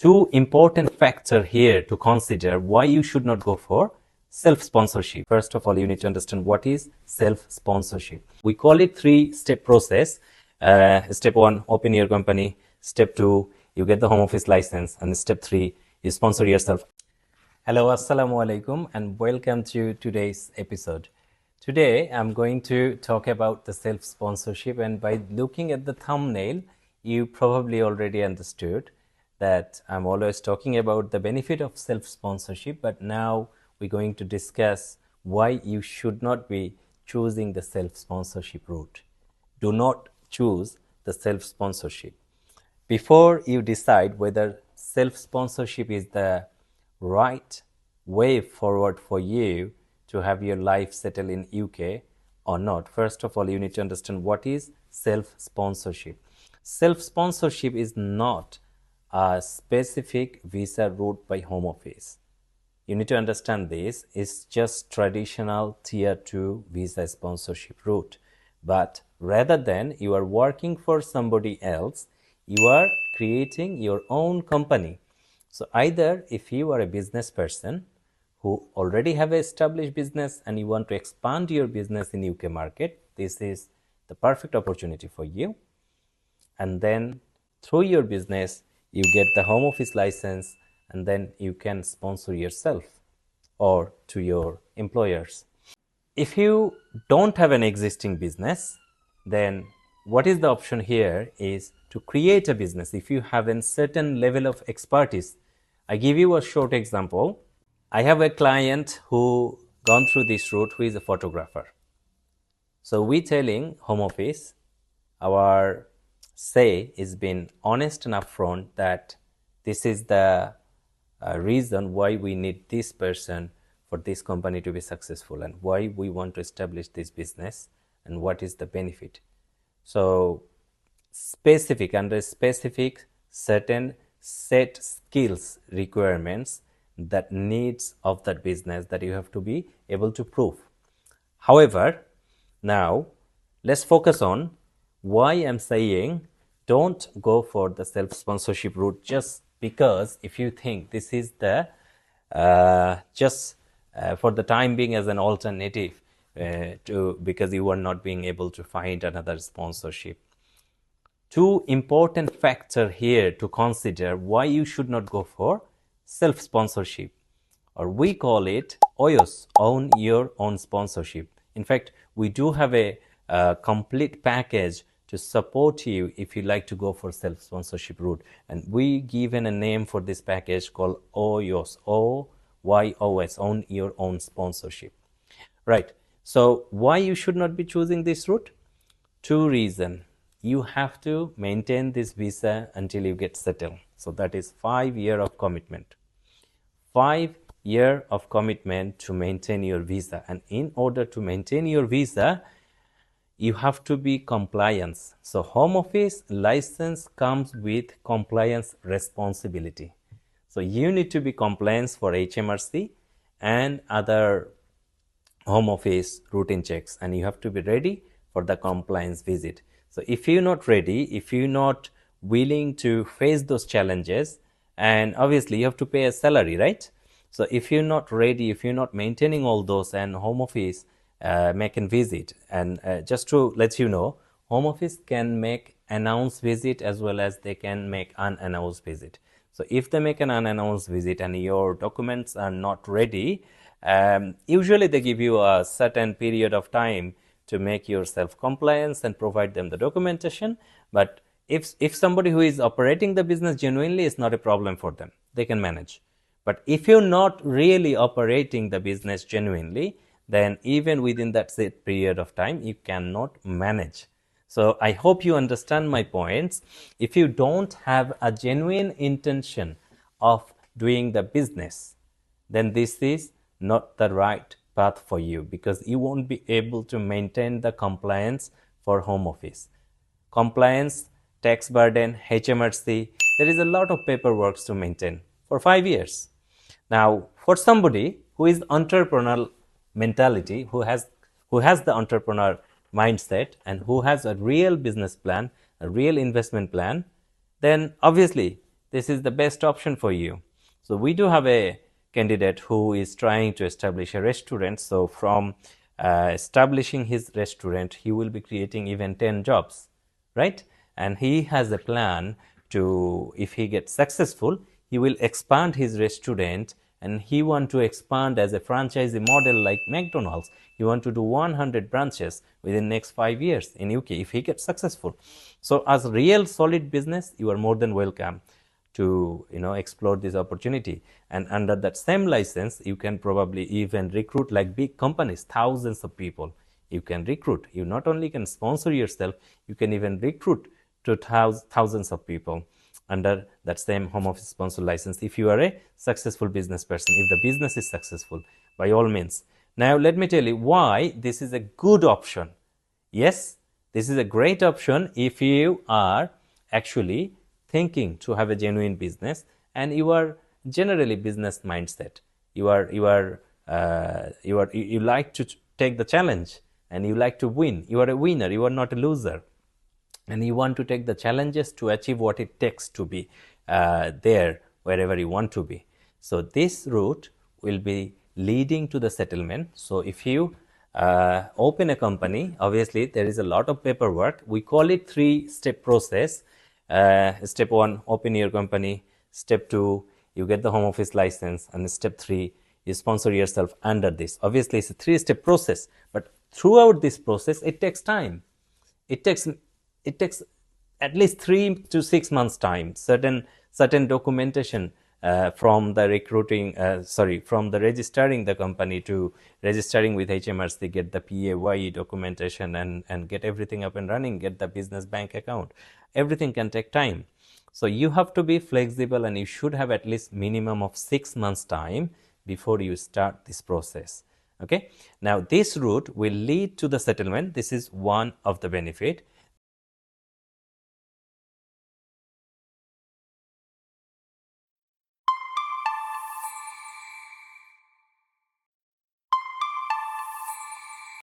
Two important factors here to consider why you should not go for self-sponsorship. First of all, you need to understand what is self-sponsorship. We call it three-step process. Step 1, open your company. Step 2, you get the home office license. And step 3, you sponsor yourself. Hello, assalamu alaikum, and welcome to today's episode. Today, I'm going to talk about the self-sponsorship, and by looking at the thumbnail, you probably already understood that I'm always talking about the benefit of self-sponsorship, but now we're going to discuss why you should not be choosing the self-sponsorship route. Do not choose the self-sponsorship. Before you decide whether self-sponsorship is the right way forward for you to have your life settle in UK or not, first of all, you need to understand what is self-sponsorship. Self-sponsorship is not a specific visa route by Home Office. You need to understand this. It's just traditional Tier 2 visa sponsorship route. But rather than you are working for somebody else, you are creating your own company. So either if you are a business person who already have an established business and you want to expand your business in UK market, this is the perfect opportunity for you. And then through your business, you get the home office license, and then you can sponsor yourself or to your employers. If you don't have an existing business, then what is the option here is to create a business. If you have a certain level of expertise, I give you a short example. I have a client who gone through this route who is a photographer. So we telling home office, our say is being honest and upfront that this is the reason why we need this person for this company to be successful and why we want to establish this business and what is the benefit. So under specific certain set skills requirements that needs of that business that you have to be able to prove. However, now let's focus on why I'm saying don't go for the self-sponsorship route just because if you think this is the for the time being as an alternative because you are not being able to find another sponsorship. Two important factors here to consider why you should not go for self-sponsorship, or we call it OYOS, own your own sponsorship. In fact, we do have a complete package to support you if you like to go for self-sponsorship route, and we given a name for this package called OYOS, OYOS, own your own sponsorship. Right. So why you should not be choosing this route? Two reasons. You have to maintain this visa until you get settled. So that is 5 years of commitment. 5 years of commitment to maintain your visa, and in order to maintain your visa, you have to be compliant. So home office license comes with compliance responsibility. So you need to be compliant for HMRC and other home office routine checks, and you have to be ready for the compliance visit. So if you're not ready, if you're not willing to face those challenges, and obviously you have to pay a salary, right? So if you're not ready, if you're not maintaining all those, and home office make a visit, and just to let you know, home office can make announced visit as well as they can make unannounced visit. So if they make an unannounced visit and your documents are not ready, usually they give you a certain period of time to make yourself compliant and provide them the documentation. But if somebody who is operating the business genuinely, is not a problem for them, they can manage. But if you're not really operating the business genuinely, then even within that set period of time, you cannot manage. So I hope you understand my points. If you don't have a genuine intention of doing the business, then this is not the right path for you, because you won't be able to maintain the compliance for home office. Compliance, tax burden, HMRC, there is a lot of paperwork to maintain for 5 years. Now, for somebody who is entrepreneurial mentality, who has the entrepreneur mindset and who has a real business plan, a real investment plan, then obviously this is the best option for you. So we do have a candidate who is trying to establish a restaurant. So from establishing his restaurant, he will be creating even 10 jobs, right? And he has a plan to, if he gets successful, he will expand his restaurant, and he want to expand as a franchisee model like McDonald's. He want to do 100 branches within next 5 years in UK if he gets successful. So as real solid business, you are more than welcome to explore this opportunity. And under that same license, you can probably even recruit like big companies, thousands of people. You can recruit. You not only can sponsor yourself, you can even recruit to thousands of people under that same home office sponsor license if you are a successful business person, if the business is successful, by all means. Now let me tell you why this is a good option. Yes, this is a great option if you are actually thinking to have a genuine business and you are generally business mindset. You like to take the challenge and you like to win. You are a winner, you are not a loser. And you want to take the challenges to achieve what it takes to be there wherever you want to be. So this route will be leading to the settlement. So if you open a company, obviously there is a lot of paperwork. We call it 3-step process. Step 1, open your company. Step 2, you get the home office license. And step 3, you sponsor yourself under this. Obviously it's a 3-step process, but throughout this process, it takes time. It takes at least 3 to 6 months time. Certain documentation from the registering the company to registering with HMRC, get the PAYE documentation and get everything up and running, get the business bank account. Everything can take time. So you have to be flexible and you should have at least minimum of 6 months time before you start this process. Okay. Now this route will lead to the settlement. This is one of the benefit.